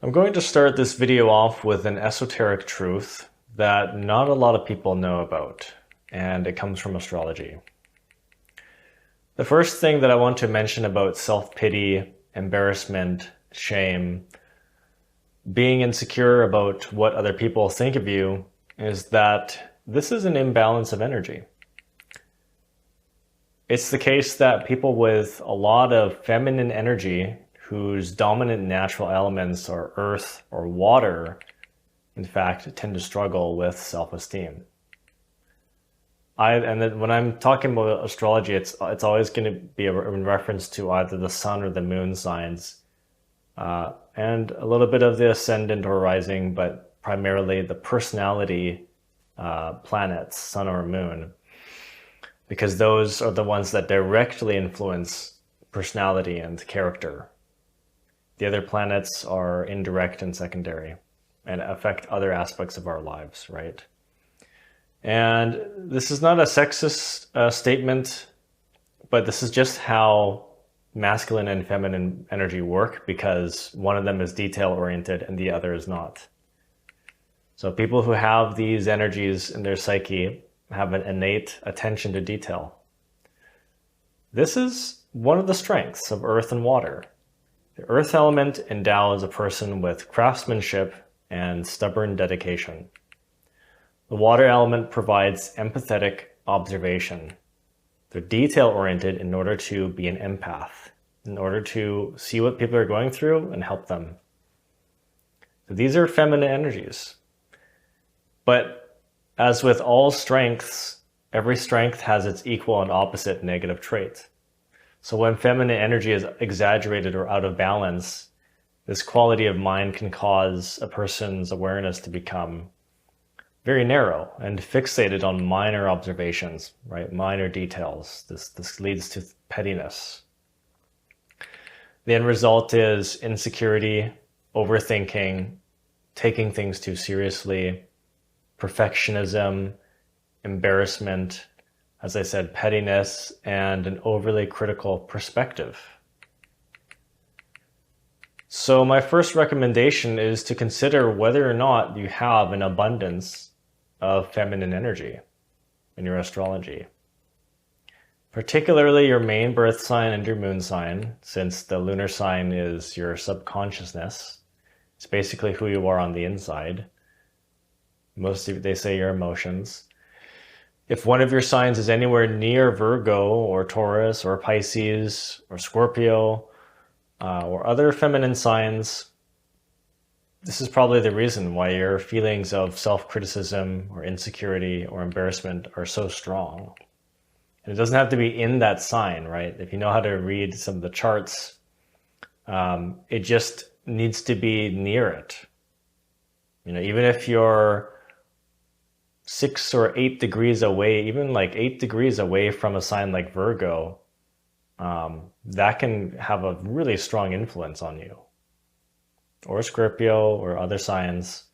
I'm going to start this video off with an esoteric truth that not a lot of people know about, and it comes from astrology. The first thing that I want to mention about self-pity, embarrassment, shame, being insecure about what other people think of you is that this is an imbalance of energy. It's the case that people with a lot of feminine energy, whose dominant natural elements are earth or water, in fact, tend to struggle with self-esteem. And then when I'm talking about astrology, it's always going to be in reference to either the sun or the moon signs, and a little bit of the ascendant or rising, but primarily the personality planets, sun or moon, because those are the ones that directly influence personality and character. The other planets are indirect and secondary and affect other aspects of our lives, right? And this is not a sexist statement, but this is just how masculine and feminine energy work, because one of them is detail-oriented and the other is not. So people who have these energies in their psyche have an innate attention to detail. This is one of the strengths of earth and water. The earth element endows a person with craftsmanship and stubborn dedication. The water element provides empathetic observation. They're detail-oriented in order to be an empath, in order to see what people are going through and help them. So these are feminine energies. But as with all strengths, every strength has its equal and opposite negative trait. So when feminine energy is exaggerated or out of balance, this quality of mind can cause a person's awareness to become very narrow and fixated on minor observations, right? Minor details. This leads to pettiness. The end result is insecurity, overthinking, taking things too seriously, perfectionism, embarrassment, as I said, pettiness, and an overly critical perspective. So my first recommendation is to consider whether or not you have an abundance of feminine energy in your astrology. Particularly your main birth sign and your moon sign, since the lunar sign is your subconsciousness. It's basically who you are on the inside. They say your emotions. If one of your signs is anywhere near Virgo or Taurus or Pisces or Scorpio or other feminine signs, this is probably the reason why your feelings of self-criticism or insecurity or embarrassment are so strong. And it doesn't have to be in that sign, right? If you know how to read some of the charts, it just needs to be near it. You know, even if you're 6 or 8 degrees away, even like 8 degrees away from a sign like Virgo, that can have a really strong influence on you. Or Scorpio or other signs.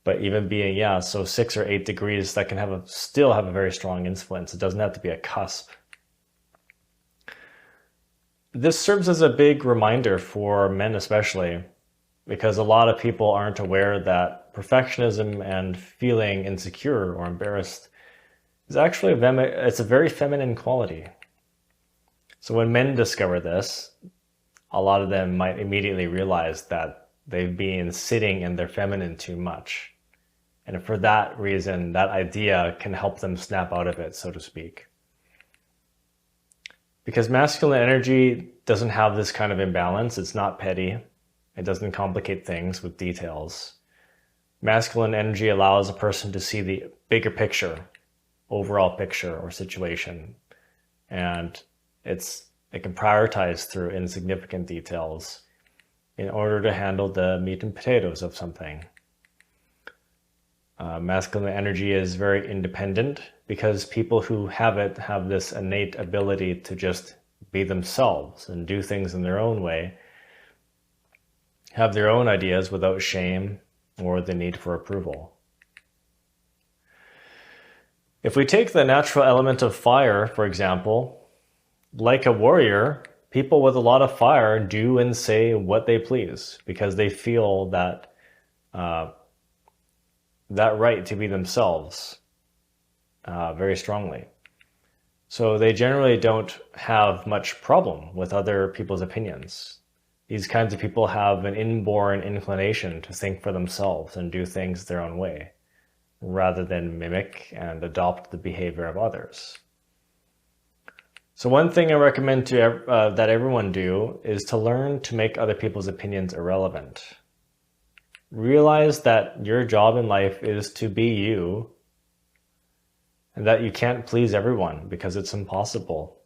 But even being, so 6 or 8 degrees, that can still have a very strong influence. It doesn't have to be a cusp. This serves as a big reminder for men especially, because a lot of people aren't aware that perfectionism and feeling insecure or embarrassed is actually it's a very feminine quality. So when men discover this, a lot of them might immediately realize that they've been sitting in their feminine too much. And for that reason, that idea can help them snap out of it, so to speak. Because masculine energy doesn't have this kind of imbalance. It's not petty. It doesn't complicate things with details. Masculine energy allows a person to see the bigger picture, overall picture or situation. And it can prioritize through insignificant details in order to handle the meat and potatoes of something. Masculine energy is very independent because people who have it have this innate ability to just be themselves and do things in their own way, have their own ideas without shame or the need for approval. If we take the natural element of fire, for example, like a warrior, people with a lot of fire do and say what they please because they feel that that right to be themselves very strongly. So they generally don't have much problem with other people's opinions. These kinds of people have an inborn inclination to think for themselves and do things their own way, rather than mimic and adopt the behavior of others. So one thing I recommend that everyone do is to learn to make other people's opinions irrelevant. Realize that your job in life is to be you, and that you can't please everyone because it's impossible.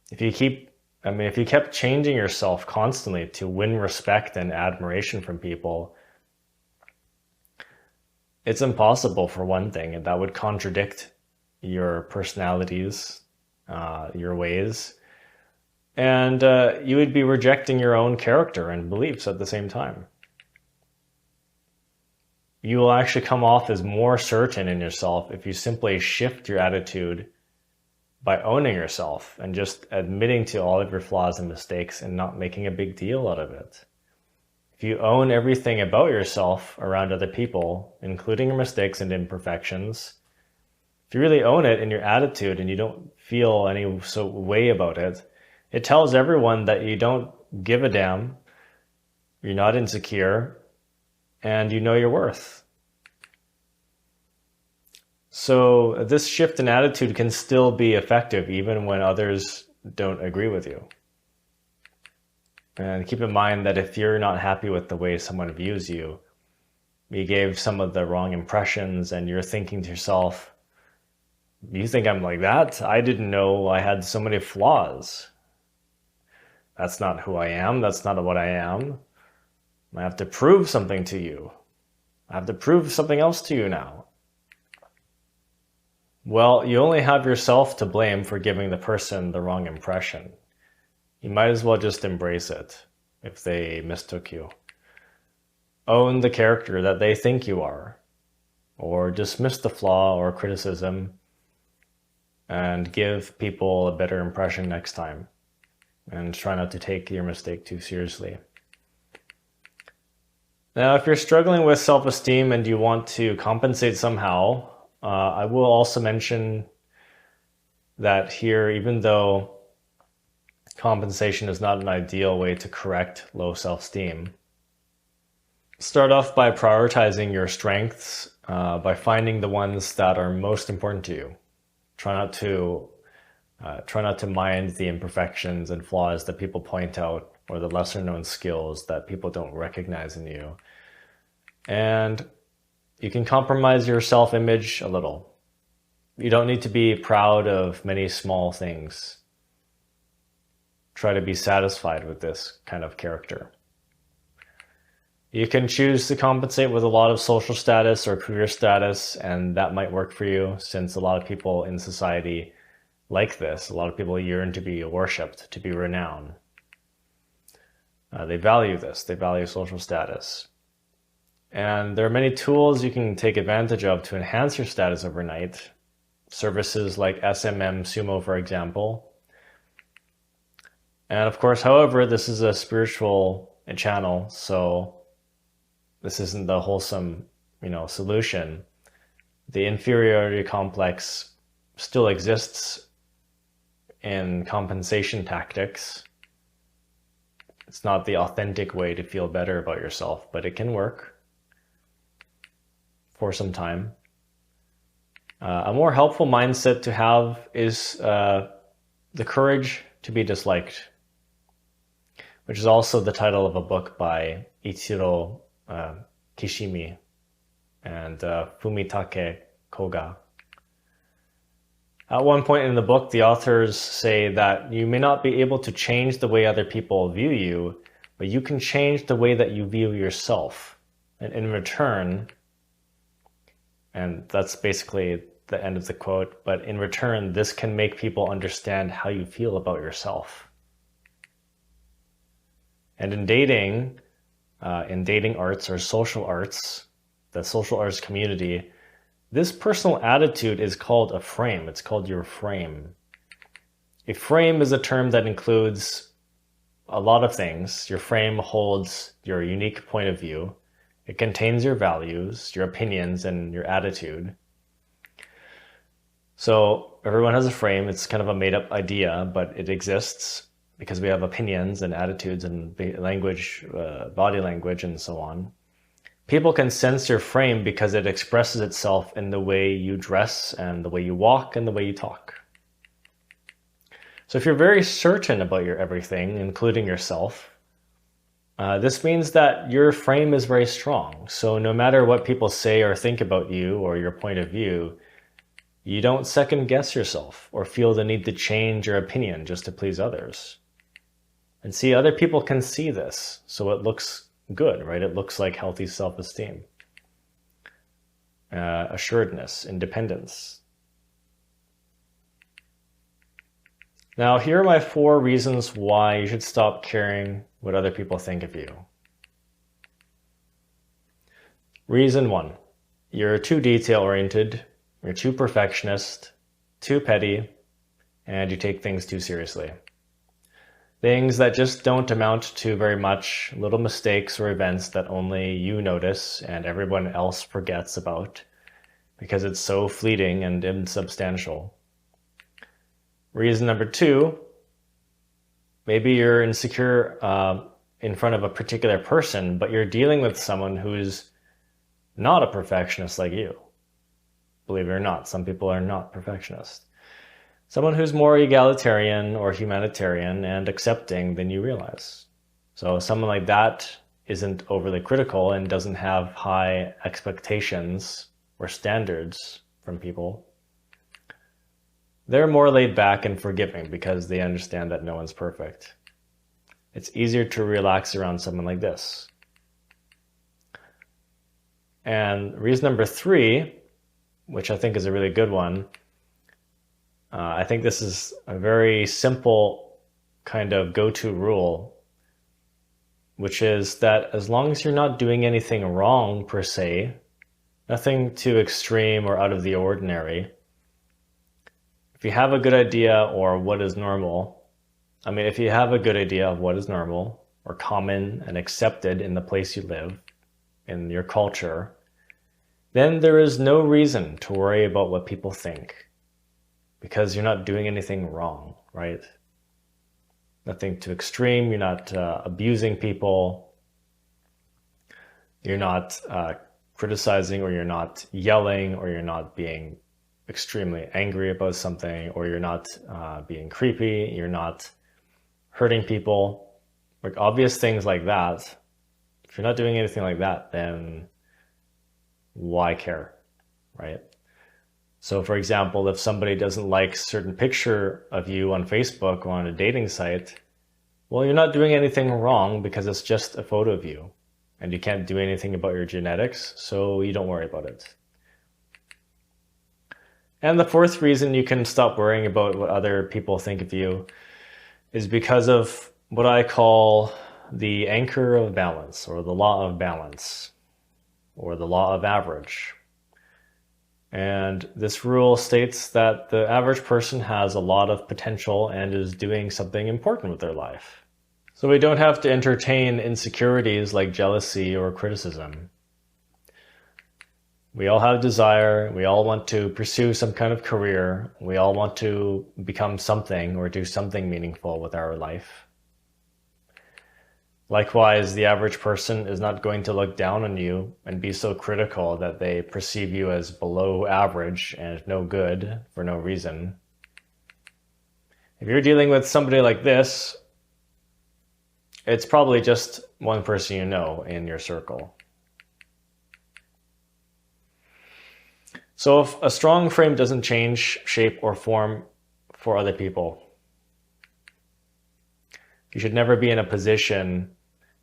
If you kept changing yourself constantly to win respect and admiration from people, it's impossible for one thing, and that would contradict your personalities, your ways, and you would be rejecting your own character and beliefs at the same time. You will actually come off as more certain in yourself if you simply shift your attitude by owning yourself and just admitting to all of your flaws and mistakes and not making a big deal out of it. If you own everything about yourself around other people, including your mistakes and imperfections, if you really own it in your attitude and you don't feel any way about it, it tells everyone that you don't give a damn, you're not insecure, and you know your worth. So this shift in attitude can still be effective even when others don't agree with you. And keep in mind that if you're not happy with the way someone views you, you gave some of the wrong impressions and you're thinking to yourself, you think I'm like that? I didn't know I had so many flaws. That's not who I am. That's not what I am. I have to prove something to you. I have to prove something else to you now. Well, you only have yourself to blame for giving the person the wrong impression. You might as well just embrace it if they mistook you. Own the character that they think you are, or dismiss the flaw or criticism and give people a better impression next time. And try not to take your mistake too seriously. Now, if you're struggling with self-esteem and you want to compensate somehow, I will also mention that here, even though compensation is not an ideal way to correct low self-esteem, start off by prioritizing your strengths, by finding the ones that are most important to you. Try not to mind the imperfections and flaws that people point out or the lesser known skills that people don't recognize in you. And you can compromise your self-image a little. You don't need to be proud of many small things. Try to be satisfied with this kind of character. You can choose to compensate with a lot of social status or career status, and that might work for you since a lot of people in society like this. A lot of people yearn to be worshipped, to be renowned. They value this. They value social status. And there are many tools you can take advantage of to enhance your status overnight. Services like SMM Sumo, for example. And of course, however, this is a spiritual channel, so this isn't the wholesome, solution. The inferiority complex still exists in compensation tactics. It's not the authentic way to feel better about yourself, but it can work for some time. A more helpful mindset to have is the courage to be disliked, which is also the title of a book by Ichiro Kishimi and Fumitake Koga. At one point in the book, the authors say that you may not be able to change the way other people view you, but you can change the way that you view yourself. And in return, and that's basically the end of the quote, but in return, this can make people understand how you feel about yourself. And in dating arts or social arts, the social arts community, this personal attitude is called a frame. It's called your frame. A frame is a term that includes a lot of things. Your frame holds your unique point of view. It contains your values, your opinions, and your attitude. So everyone has a frame. It's kind of a made-up idea, but it exists because we have opinions and attitudes and language, body language, and so on. People can sense your frame because it expresses itself in the way you dress and the way you walk and the way you talk. So if you're very certain about your everything, including yourself, this means that your frame is very strong. So no matter what people say or think about you or your point of view, you don't second guess yourself or feel the need to change your opinion just to please others. And see, other people can see this, so it looks good, right? It looks like healthy self-esteem, assuredness, independence. Now, here are my 4 reasons why you should stop caring what other people think of you. Reason 1, you're too detail-oriented, you're too perfectionist, too petty, and you take things too seriously. Things that just don't amount to very much, little mistakes or events that only you notice and everyone else forgets about because it's so fleeting and insubstantial. Reason number 2, maybe you're insecure in front of a particular person, but you're dealing with someone who's not a perfectionist like you. Believe it or not, some people are not perfectionists. Someone who's more egalitarian or humanitarian and accepting than you realize. So someone like that isn't overly critical and doesn't have high expectations or standards from people. They're more laid back and forgiving because they understand that no one's perfect. It's easier to relax around someone like this. And reason number 3, which I think is a really good one, I think this is a very simple kind of go-to rule, which is that as long as you're not doing anything wrong per se, nothing too extreme or out of the ordinary, if you have a good idea or what is normal, if you have a good idea of what is normal or common and accepted in the place you live, in your culture, then there is no reason to worry about what people think because you're not doing anything wrong, right? Nothing too extreme. You're not abusing people. You're not criticizing, or you're not yelling, or you're not being extremely angry about something, or you're not being creepy. You're not hurting people. Like obvious things like that. If you're not doing anything like that, then why care, right? So for example, if somebody doesn't like a certain picture of you on Facebook or on a dating site, well, you're not doing anything wrong because it's just a photo of you and you can't do anything about your genetics, so you don't worry about it. And the 4th reason you can stop worrying about what other people think of you is because of what I call the anchor of balance, or the law of balance, or the law of average. And this rule states that the average person has a lot of potential and is doing something important with their life. So we don't have to entertain insecurities like jealousy or criticism. We all have desire. We all want to pursue some kind of career. We all want to become something or do something meaningful with our life. Likewise, the average person is not going to look down on you and be so critical that they perceive you as below average and no good for no reason. If you're dealing with somebody like this, it's probably just one person you know in your circle. So if a strong frame doesn't change shape or form for other people, you should never be in a position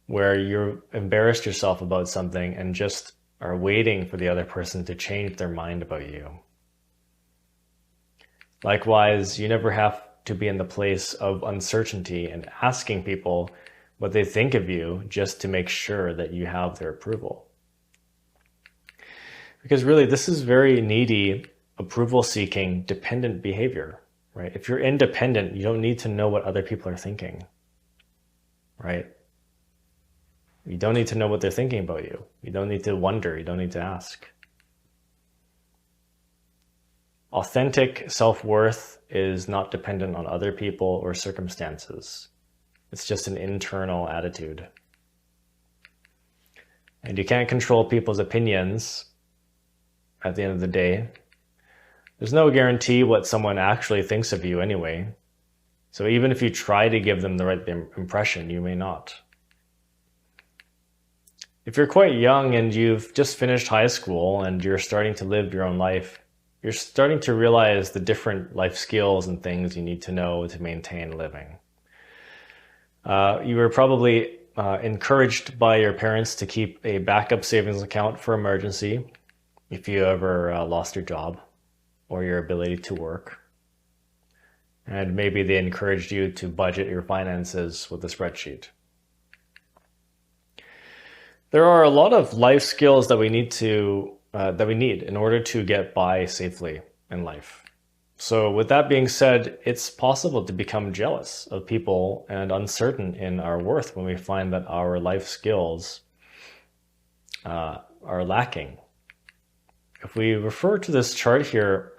where you're embarrassed yourself about something and just are waiting for the other person to change their mind about you. Likewise, you never have to be in the place of uncertainty and asking people what they think of you just to make sure that you have their approval. Because really, this is very needy, approval-seeking, dependent behavior, right? If you're independent, you don't need to know what other people are thinking, right? You don't need to know what they're thinking about you. You don't need to wonder. You don't need to ask. Authentic self-worth is not dependent on other people or circumstances. It's just an internal attitude. And you can't control people's opinions at the end of the day. There's no guarantee what someone actually thinks of you anyway. So even if you try to give them the right impression, you may not. If you're quite young and you've just finished high school and you're starting to live your own life, you're starting to realize the different life skills and things you need to know to maintain living. You were probably encouraged by your parents to keep a backup savings account for emergency if you ever lost your job or your ability to work. And maybe they encouraged you to budget your finances with a spreadsheet. There are a lot of life skills that we need in order to get by safely in life. So with that being said, it's possible to become jealous of people and uncertain in our worth when we find that our life skills are lacking. If we refer to this chart here,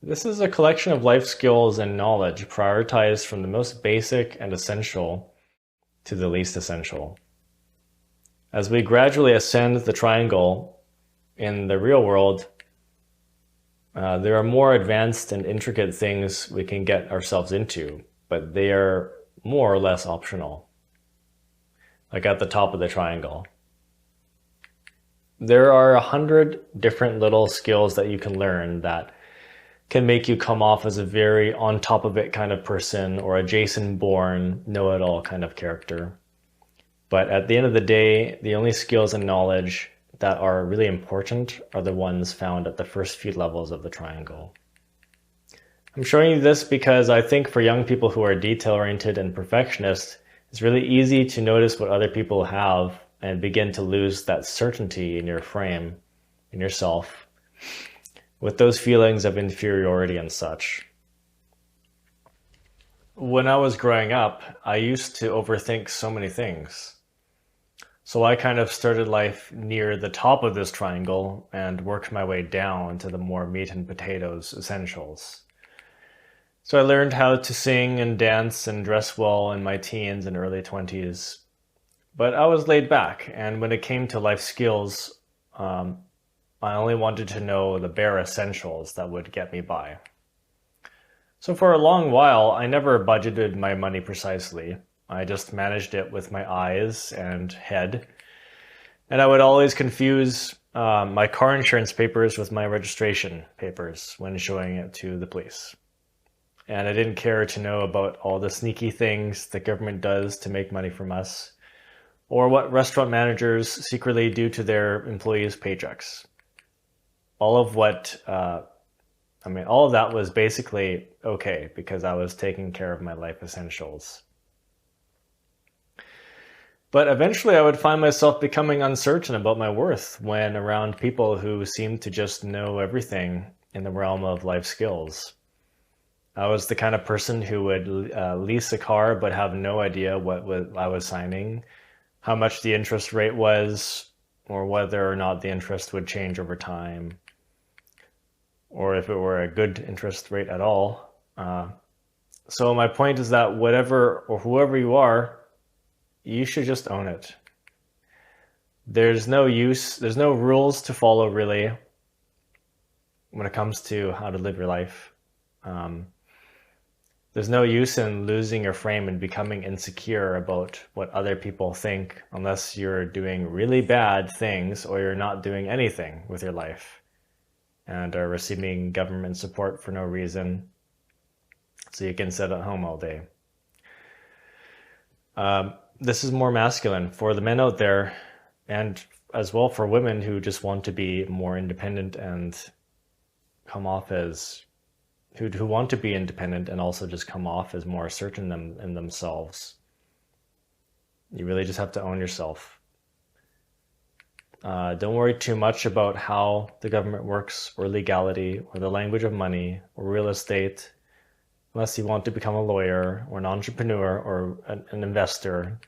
this is a collection of life skills and knowledge prioritized from the most basic and essential to the least essential. As we gradually ascend the triangle in the real world, there are more advanced and intricate things we can get ourselves into, but they are more or less optional, like at the top of the triangle. There are 100 different little skills that you can learn that can make you come off as a very on top of it kind of person or a Jason Bourne know-it-all kind of character. But at the end of the day, the only skills and knowledge that are really important are the ones found at the first few levels of the triangle. I'm showing you this because I think for young people who are detail-oriented and perfectionist, it's really easy to notice what other people have and begin to lose that certainty in your frame, in yourself, with those feelings of inferiority and such. When I was growing up, I used to overthink so many things. So I kind of started life near the top of this triangle and worked my way down to the more meat and potatoes essentials. So I learned how to sing and dance and dress well in my teens and early 20s. But I was laid back, and when it came to life skills, I only wanted to know the bare essentials that would get me by. So for a long while, I never budgeted my money precisely. I just managed it with my eyes and head. And I would always confuse my car insurance papers with my registration papers when showing it to the police. And I didn't care to know about all the sneaky things the government does to make money from us, or what restaurant managers secretly do to their employees' paychecks. All of that was basically okay because I was taking care of my life essentials. But eventually I would find myself becoming uncertain about my worth when around people who seemed to just know everything in the realm of life skills. I was the kind of person who would lease a car but have no idea what I was signing, how much the interest rate was, or whether or not the interest would change over time, or if it were a good interest rate at all. So my point is that whatever or whoever you are, you should just own it. There's no rules to follow really when it comes to how to live your life. There's no use in losing your frame and becoming insecure about what other people think unless you're doing really bad things or you're not doing anything with your life and are receiving government support for no reason so you can sit at home all day. This is more masculine for the men out there, and as well for women who just want to be more independent and come off as who want to be independent and also just come off as more certain in themselves. You really just have to own yourself. Don't worry too much about how the government works or legality or the language of money or real estate unless you want to become a lawyer or an entrepreneur or an investor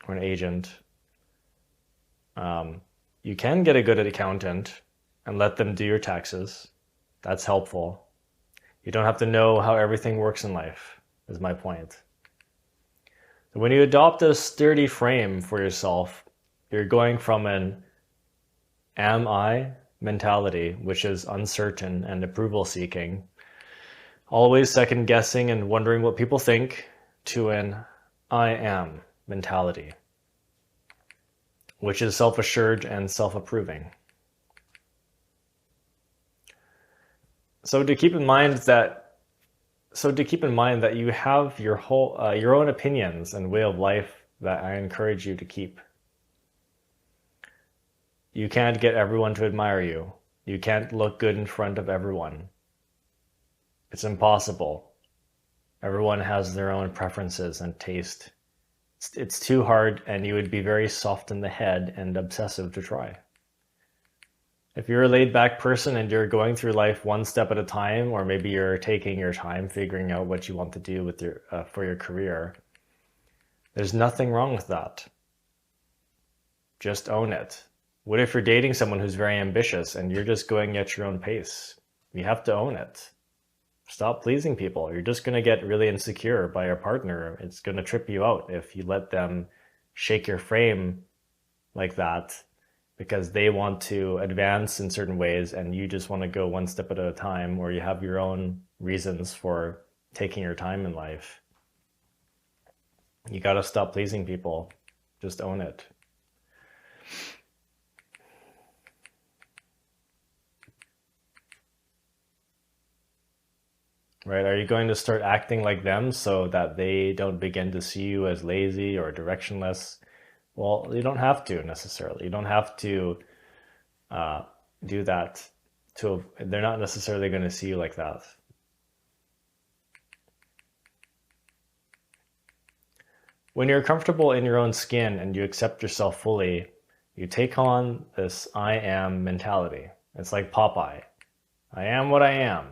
or an agent. You can get a good accountant and let them do your taxes. That's helpful. You don't have to know how everything works in life, is my point. So when you adopt a sturdy frame for yourself, you're going from an am I mentality, which is uncertain and approval seeking, always second guessing and wondering what people think, to an I am mentality, which is self-assured and self-approving. So to keep in mind that you have your own opinions and way of life that I encourage you to keep. You can't get everyone to admire you. You can't look good in front of everyone. It's impossible. Everyone has their own preferences and taste. It's too hard, and you would be very soft in the head and obsessive to try. If you're a laid-back person and you're going through life one step at a time, or maybe you're taking your time figuring out what you want to do with for your career, there's nothing wrong with that. Just own it. What if you're dating someone who's very ambitious and you're just going at your own pace? You have to own it. Stop pleasing people. You're just going to get really insecure by your partner. It's going to trip you out if you let them shake your frame like that, because they want to advance in certain ways and you just want to go one step at a time, or you have your own reasons for taking your time in life. You got to stop pleasing people. Just own it. Right? Are you going to start acting like them so that they don't begin to see you as lazy or directionless? Well, you don't have to necessarily. You don't have to do that. They're not necessarily going to see you like that. When you're comfortable in your own skin and you accept yourself fully, you take on this I am mentality. It's like Popeye. I am what I am.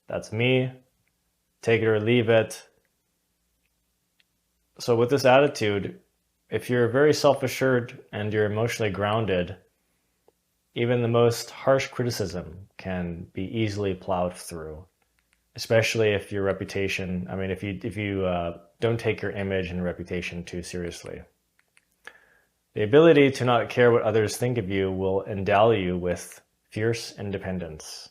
That's me. Take it or leave it. So with this attitude, if you're very self-assured and you're emotionally grounded, even the most harsh criticism can be easily plowed through, especially if your reputation, if you don't take your image and reputation too seriously. The ability to not care what others think of you will endow you with fierce independence.